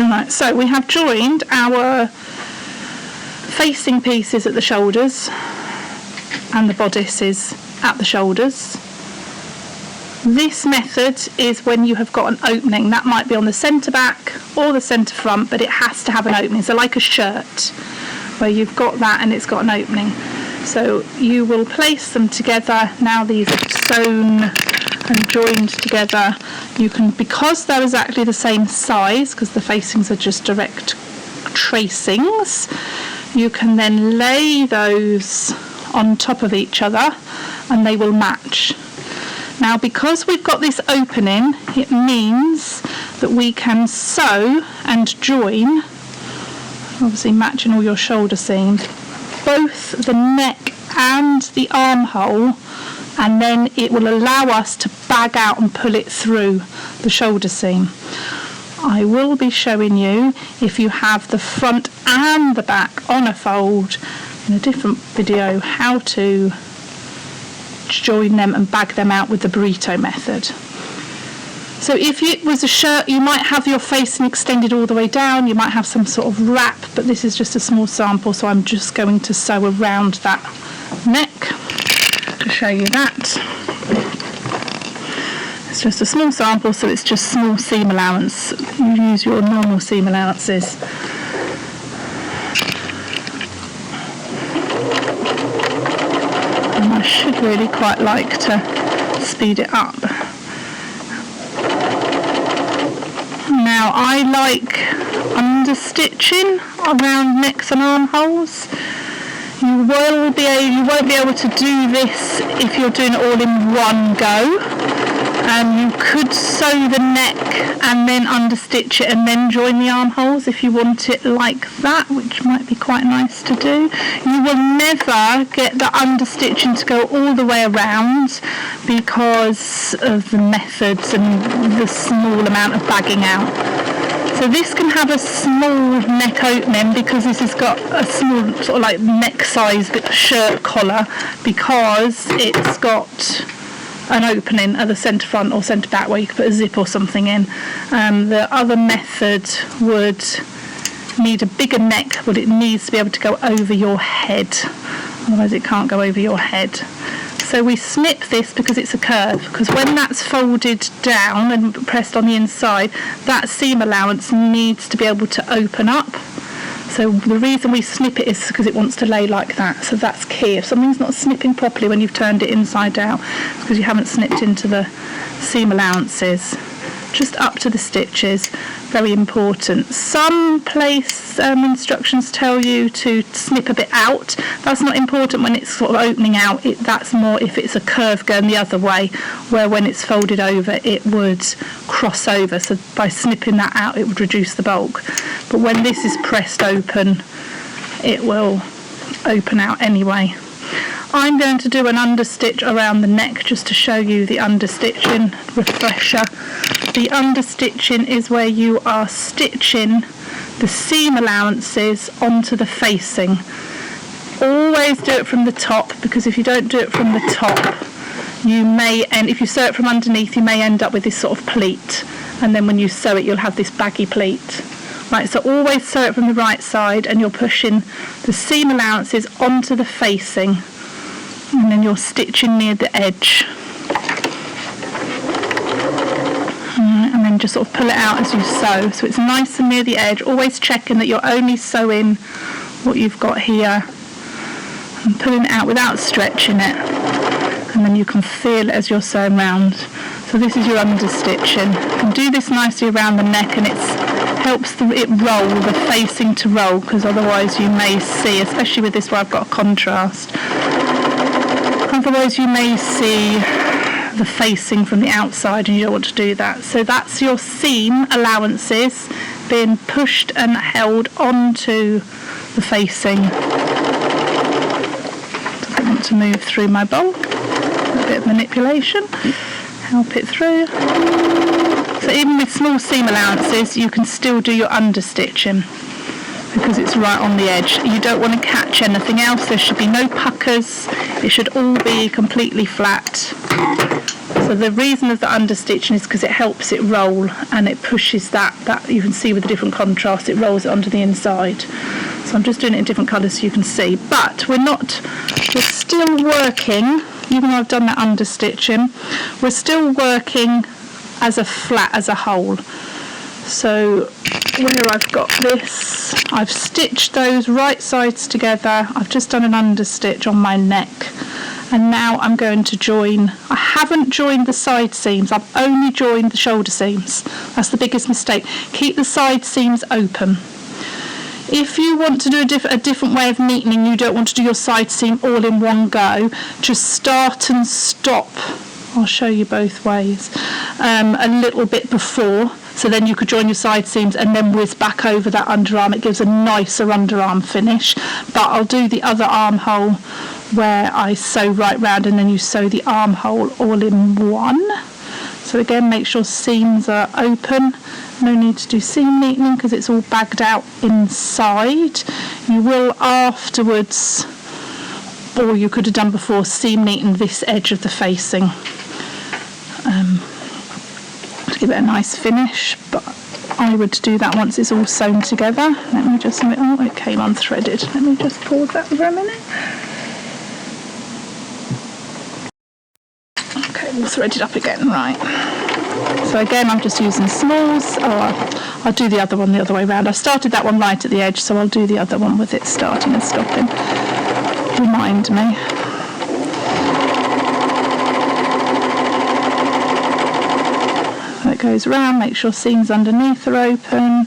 Alright, so we have joined our facing pieces at the shoulders and the bodices at the shoulders. This method is when you have got an opening. That might be on the centre back or the centre front, but it has to have an opening. So like a shirt where you've got that and it's got an opening. So you will place them together. Now these are sewn and joined together. You can, because they're exactly the same size, because the facings are just direct tracings, you can then lay those on top of each other and they will match. Now because we've got this opening, it means that we can sew and join, obviously matching all your shoulder seams, both the neck and the armhole, and then it will allow us to bag out and pull it through the shoulder seam. I will be showing you, if you have the front and the back on a fold in a different video, how to join them and bag them out with the burrito method. So if it was a shirt, you might have your facing extended all the way down, you might have some sort of wrap, but this is just a small sample, so I'm just going to sew around that neck to show you that. It's just a small sample, so it's just small seam allowance. You use your normal seam allowances. And I should really quite like to speed it up. Now I like understitching around necks and armholes. You won't be able to do this if you're doing it all in one go. You could sew the neck and then understitch it and then join the armholes if you want it like that, which might be quite nice to do. You will never get the understitching to go all the way around because of the methods and the small amount of bagging out. So this can have a small neck opening because this has got a small sort of like neck size shirt collar, because it's got an opening at the centre front or centre back where you could put a zip or something in. The other method would need a bigger neck, but it needs to be able to go over your head, otherwise it can't go over your head. So we snip this because it's a curve, because when that's folded down and pressed on the inside, that seam allowance needs to be able to open up. So the reason we snip it is because it wants to lay like that. So that's key. If something's not snipping properly when you've turned it inside out, it's because you haven't snipped into the seam allowances. Just up to the stitches, very important. Some place instructions tell you to snip a bit out. That's not important when it's sort of opening out. That's more if it's a curve going the other way, where when it's folded over it would cross over. So by snipping that out it would reduce the bulk. But when this is pressed open, it will open out anyway. I'm going to do an understitch around the neck just to show you the understitching refresher. The understitching is where you are stitching the seam allowances onto the facing. Always do it from the top, because if you don't do it from the top, you may, and if you sew it from underneath, you may end up with this sort of pleat, and then when you sew it you'll have this baggy pleat. Right, so always sew it from the right side, and you're pushing the seam allowances onto the facing, and then you're stitching near the edge. And then just sort of pull it out as you sew, so it's nice and near the edge, always checking that you're only sewing what you've got here and pulling it out without stretching it, and then you can feel it as you're sewing round. So this is your understitching. You can do this nicely around the neck, and it helps it roll, the facing to roll, because otherwise you may see, especially with this where I've got a contrast, otherwise you may see the facing from the outside and you don't want to do that. So that's your seam allowances being pushed and held onto the facing. Doesn't want to move through my bulk. A bit of manipulation, help it through. So even with small seam allowances you can still do your understitching because it's right on the edge. You don't want to catch anything else. There should be no puckers. It should all be completely flat. So the reason of the understitching is because it helps it roll, and it pushes that you can see with the different contrast, it rolls it onto the inside. So I'm just doing it in different colours so you can see. But we're still working, even though I've done that understitching, we're still working as a flat, as a whole. So where I've got this, I've stitched those right sides together. I've just done an understitch on my neck, and now I'm going to join. I haven't joined the side seams, I've only joined the shoulder seams. That's the biggest mistake. Keep the side seams open. If you want to do a different way of neatening, you don't want to do your side seam all in one go, just start and stop. I'll show you both ways. A little bit before, so then you could join your side seams and then whiz back over that underarm. It gives a nicer underarm finish. But I'll do the other armhole where I sew right round and then you sew the armhole all in one. So again, make sure seams are open. No need to do seam neatening because it's all bagged out inside. You will afterwards, or you could have done before, seam neaten this edge of the facing to give it a nice finish, but I would do that once it's all sewn together. Let me just, oh, it came unthreaded. Let me just pause that for a minute. Okay, all threaded up again, right. So again, I'm just using smalls. I'll do the other one the other way around. I started that one right at the edge, so I'll do the other one with it starting and stopping. Remind me. So it goes round, make sure seams underneath are open.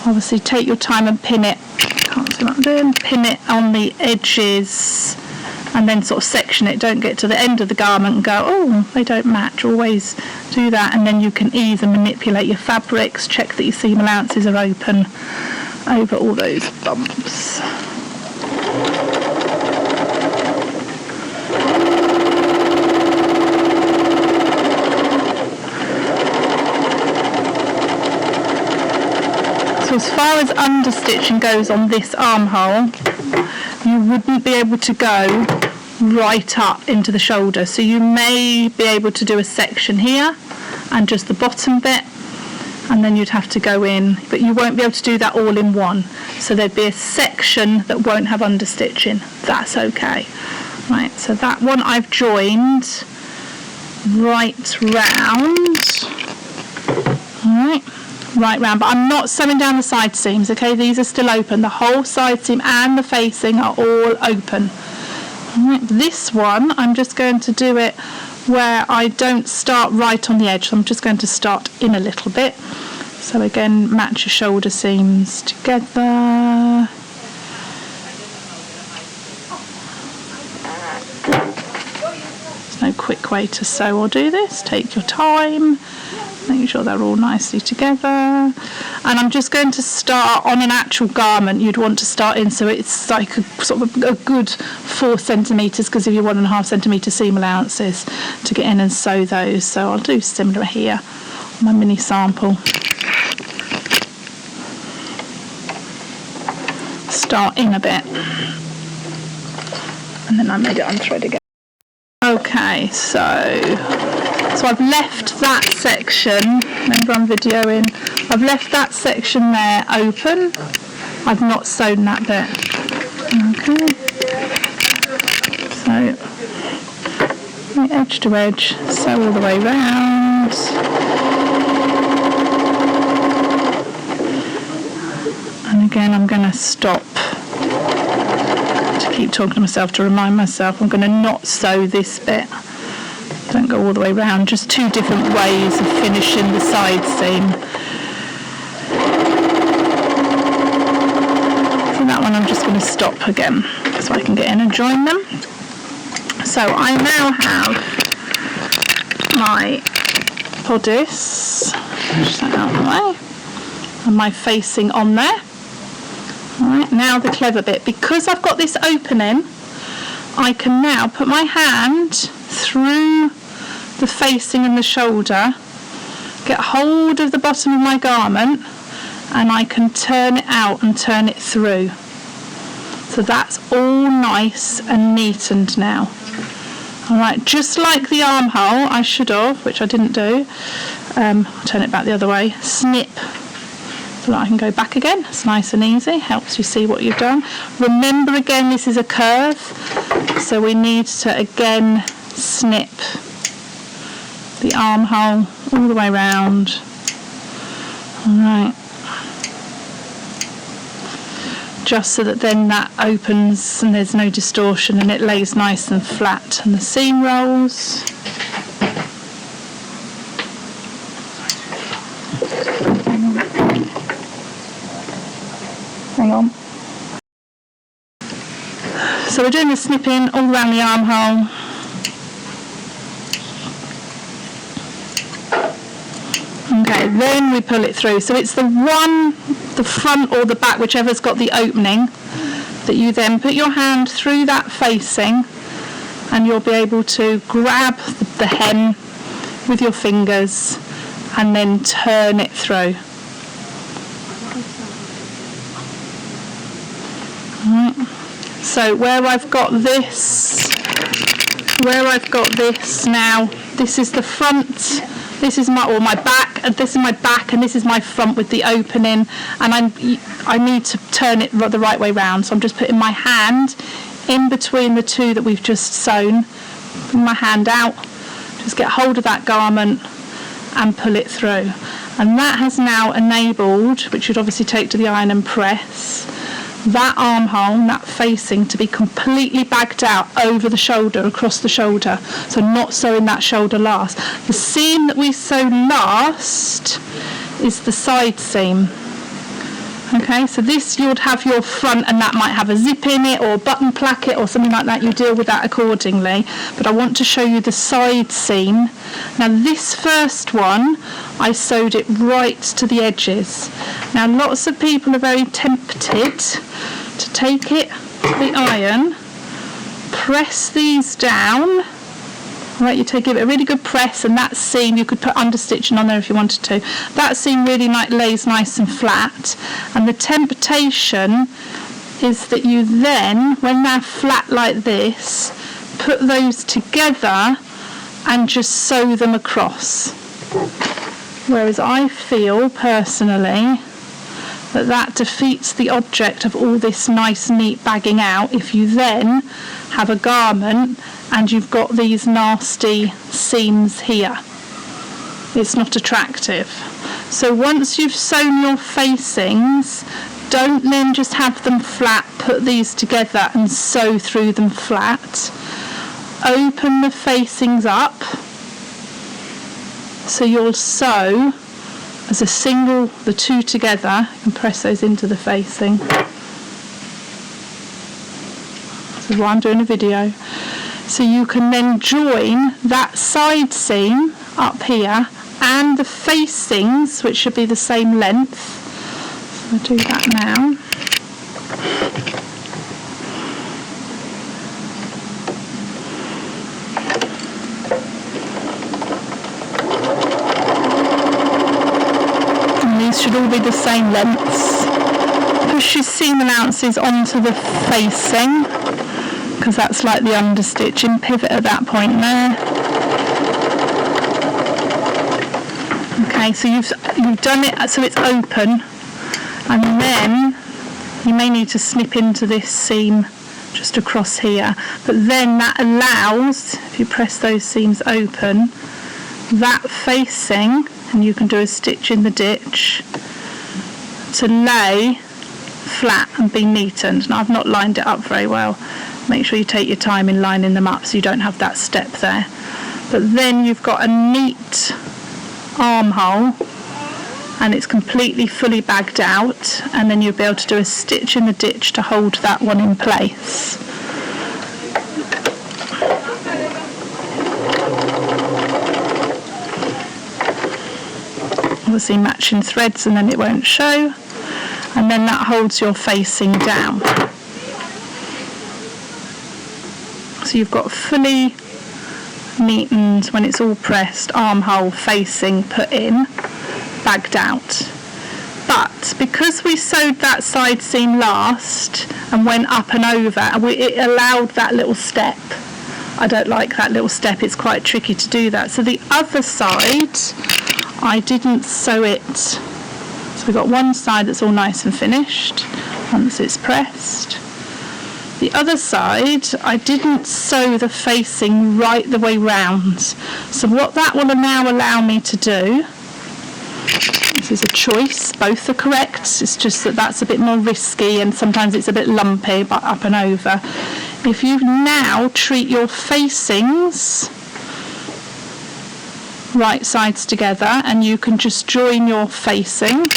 Obviously take your time and pin it. Can't see what I'm doing. Pin it on the edges and then sort of section it. Don't get to the end of the garment and go, oh, they don't match. Always do that, and then you can ease and manipulate your fabrics. Check that your seam allowances are open over all those bumps. So as far as understitching goes on this armhole, you wouldn't be able to go right up into the shoulder. So you may be able to do a section here and just the bottom bit, and then you'd have to go in, but you won't be able to do that all in one. So there'd be a section that won't have understitching. That's okay. Right, so that one I've joined right round. Alright. Right round, but I'm not sewing down the side seams, okay? These are still open. The whole side seam and the facing are all open. Right, this one, I'm just going to do it where I don't start right on the edge. So I'm just going to start in a little bit. So again, match your shoulder seams together. There's no quick way to sew or do this. Take your time. Making sure they're all nicely together. And I'm just going to start on an actual garment you'd want to start in, so it's like a sort of a good 4 centimetres, because if you're 1.5 centimetre seam allowances, to get in and sew those. So I'll do similar here on my mini sample. Start in a bit, and then I made it unthread again. Okay, so I've left that section, remember I'm videoing, I've left that section there open. I've not sewn that bit. Okay. So, edge to edge, sew all the way round. And again, I'm going to stop. To keep talking to myself to remind myself, I'm going to not sew this bit. Don't go all the way round, just 2 different ways of finishing the side seam. So that one I'm just going to stop again so I can get in and join them. So I now have my bodice, push that out of the way, and my facing on there. Alright, now the clever bit. Because I've got this opening, I can now put my hand through the facing and the shoulder, get hold of the bottom of my garment, and I can turn it out and turn it through. So that's all nice and neatened now. Alright, just like the armhole, I should have, which I didn't do. I'll turn it back the other way. Snip so that I can go back again. It's nice and easy, helps you see what you've done. Remember again, this is a curve, so we need to again snip the armhole all the way round. Alright. Just so that then that opens and there's no distortion and it lays nice and flat, and the seam rolls. Hang on. So we're doing the snipping all around the armhole. Okay, then we pull it through. So it's the front or the back, whichever's got the opening, that you then put your hand through that facing, and you'll be able to grab the hem with your fingers and then turn it through. Right. So where I've got this now, this is the front. This is my back, and this is my back, and this is my front with the opening, and I need to turn it the right way round. So I'm just putting my hand in between the two that we've just sewn. Bring my hand out, just get hold of that garment and pull it through. And that has now enabled, which you'd obviously take to the iron and press, that armhole, that facing, to be completely bagged out over the shoulder, across the shoulder, so not sewing that shoulder last. The seam that we sew last is the side seam. Okay, so this you would have your front, and that might have a zip in it or a button placket or something like that. You deal with that accordingly, but I want to show you the side seam. Now this first one, I sewed it right to the edges. Now lots of people are very tempted to take it to the iron, press these down. Right, you give it a really good press, and that seam, you could put understitching on there if you wanted to. That seam really lays nice and flat, and the temptation is that you then, when they're flat like this, put those together and just sew them across. Whereas I feel personally that defeats the object of all this nice neat bagging out if you then have a garment and you've got these nasty seams here. It's not attractive. So once you've sewn your facings, don't then just have them flat, put these together and sew through them flat. Open the facings up, so you'll sew as a single, the two together, you can press those into the facing. This is why I'm doing a video. So you can then join that side seam up here and the facings, which should be the same length. So I'll do that now. Should all be the same lengths. Push your seam allowances onto the facing, because that's like the understitching pivot at that point there. Okay, so you've done it so it's open, and then you may need to snip into this seam just across here, but then that allows, if you press those seams open, that facing, and you can do a stitch in the ditch, to lay flat and be neatened. Now I've not lined it up very well. Make sure you take your time in lining them up so you don't have that step there. But then you've got a neat armhole, and it's completely fully bagged out, and then you'll be able to do a stitch in the ditch to hold that one in place. Obviously matching threads, and then it won't show, and then that holds your facing down. So you've got fully neatened, when it's all pressed, armhole, facing put in, bagged out. But because we sewed that side seam last and went up and over, it allowed that little step I don't like that little step, it's quite tricky to do that. So the other side, I didn't sew it. So we've got one side that's all nice and finished once it's pressed. The other side, I didn't sew the facing right the way round. So what that will now allow me to do, this is a choice, both are correct, it's just that that's a bit more risky and sometimes it's a bit lumpy, but up and over. If you now treat your facings right sides together, and you can just join your facing.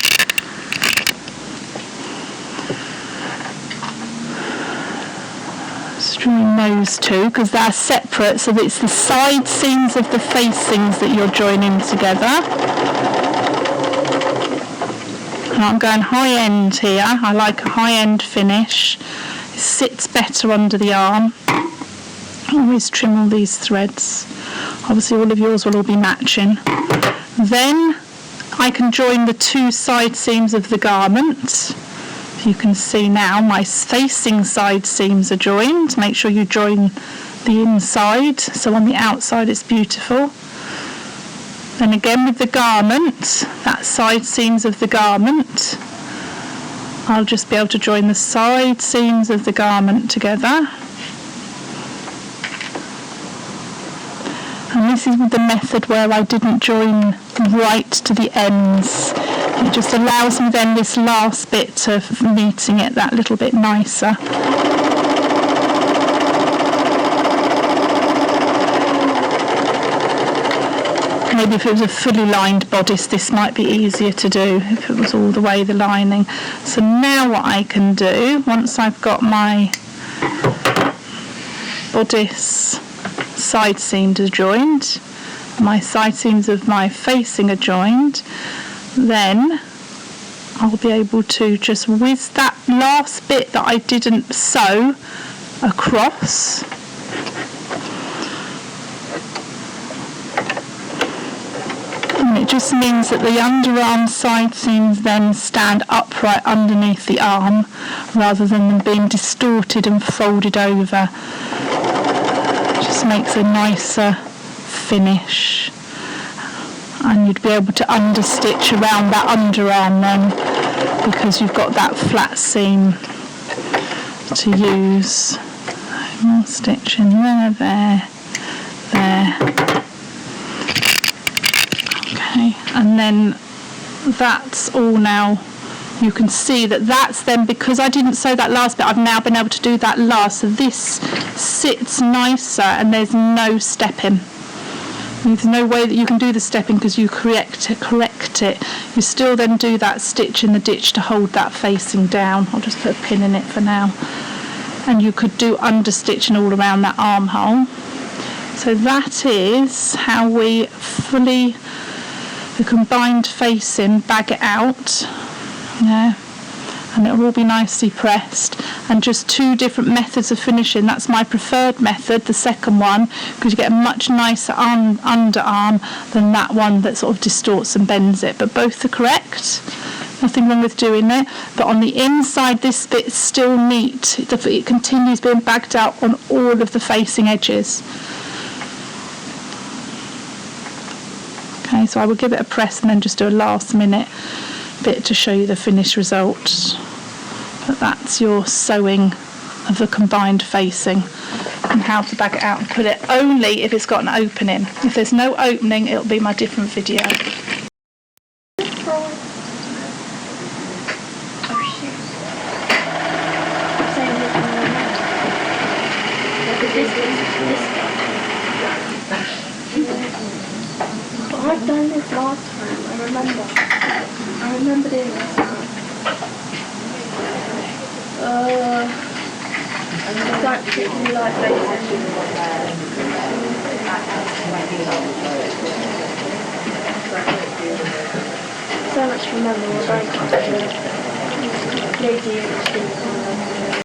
Just join those two because they're separate, so it's the side seams of the facings that you're joining together. And I'm going high end here. I like a high end finish. It sits better under the arm. Always trim all these threads. Obviously all of yours will all be matching. Then I can join the two side seams of the garment. You can see now my facing side seams are joined. Make sure you join the inside, so on the outside it's beautiful. Then again with the garment, that side seams of the garment, I'll just be able to join the side seams of the garment together. And this is the method where I didn't join right to the ends. It just allows me then this last bit of neating it that little bit nicer. Maybe if it was a fully lined bodice, this might be easier to do if it was all the way the lining. So now what I can do, once I've got my bodice side seams are joined, my side seams of my facing are joined, then I'll be able to just whiz that last bit that I didn't sew across. And it just means that the underarm side seams then stand upright underneath the arm rather than them being distorted and folded over. It just makes a nicer finish. And you'd be able to understitch around that underarm then because you've got that flat seam to use. More stitching there. Okay, and then that's all now. You can see that that's then, because I didn't sew that last bit, I've now been able to do that last. So this sits nicer and there's no stepping. There's no way that you can do the stepping because you correct it. You still then do that stitch in the ditch to hold that facing down. I'll just put a pin in it for now. And you could do understitching all around that armhole. So that is how we fully, the combined facing, bag it out. Yeah. And it'll all be nicely pressed, and just two different methods of finishing. That's my preferred method, the second one, because you get a much nicer underarm than that one that sort of distorts and bends it, but both are correct, nothing wrong with doing it. But on the inside this bit's still neat, it continues being bagged out on all of the facing edges. Okay, so I will give it a press and then just do a last minute bit to show you the finished result. But that's your sewing of the combined facing and how to bag it out and put it only if it's got an opening. If there's no opening, it'll be my different video. I've done this last time, I remember doing this time. I don't particularly like facing. So much to remember, we're going to do it.